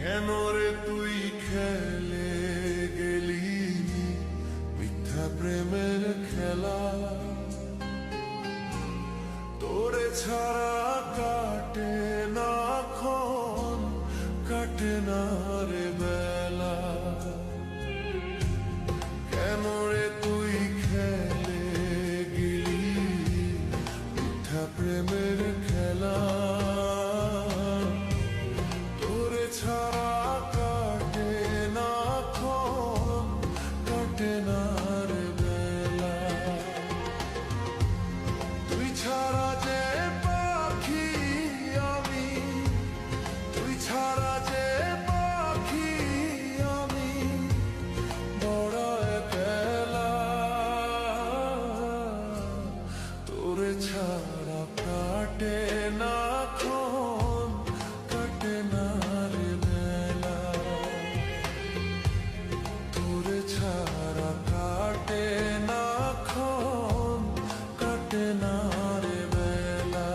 কেন রে তুই খেলে গেলি মিথ্যা প্রেমের খেলা? তোরে ছাড়া কাটে না ক্ষণ, কাটে না রে বেলা। কেন রে তুই খেলে গেলি মিথ্যা প্রেমের খেলা? তোরে ছাড়া কাটে না ক্ষণ, কাটে না রে বেলা। তুই ছাড়া যে পাখি আমি, তুই ছাড়া যে পাখি আমি বড় একলা। তোরে ছাড়া কাটে না ক্ষণ, কাটে না রে বেলা। তোরে ছাড়া কাটে না ক্ষণ, কাটে না রে বেলা।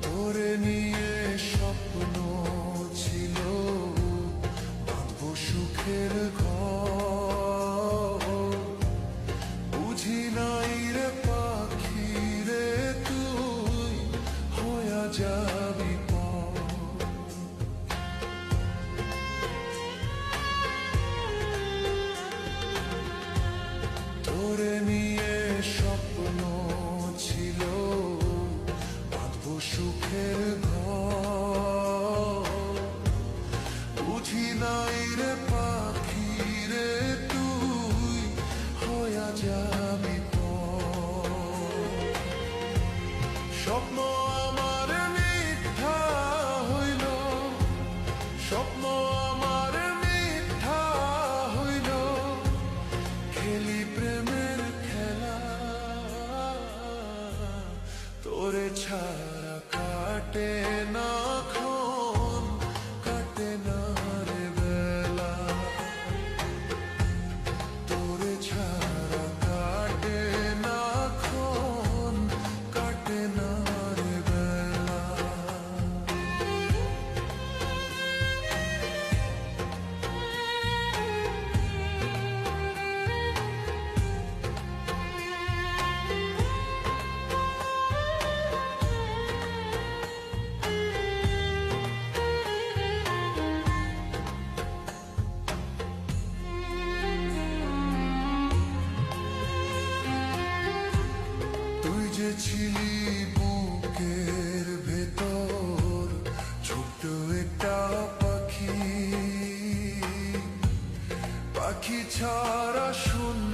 তোরে নিয়ে স্বপ্ন ছিল বাঁধবো সুখের ঘর। বুঝি নাই রে পাখি রে তুই হয়ে যাবি পর। তোরে নিয়ে স্বপ্ন ছিল বাঁধবো সুখের ঘর। বুঝি নাই রে পাখি রে তুই হয়ে যাবি পর। স্বপ্ন আমার মিথ্যা হইল, স্বপ্ন আমার মিথ্যা হইল, খেলি প্রেমের খেলা। তোরে ছাড়া কাটে না ক্ষণ, কাটে না রে বেলা। তোরে ছাড়া কাটে না ক্ষণ, কাটে না রে বেলা। তুই যে ছিলি বুকের ভেতর ছোট্ট একটা পাখি, পাখি ছাড়া শূন্য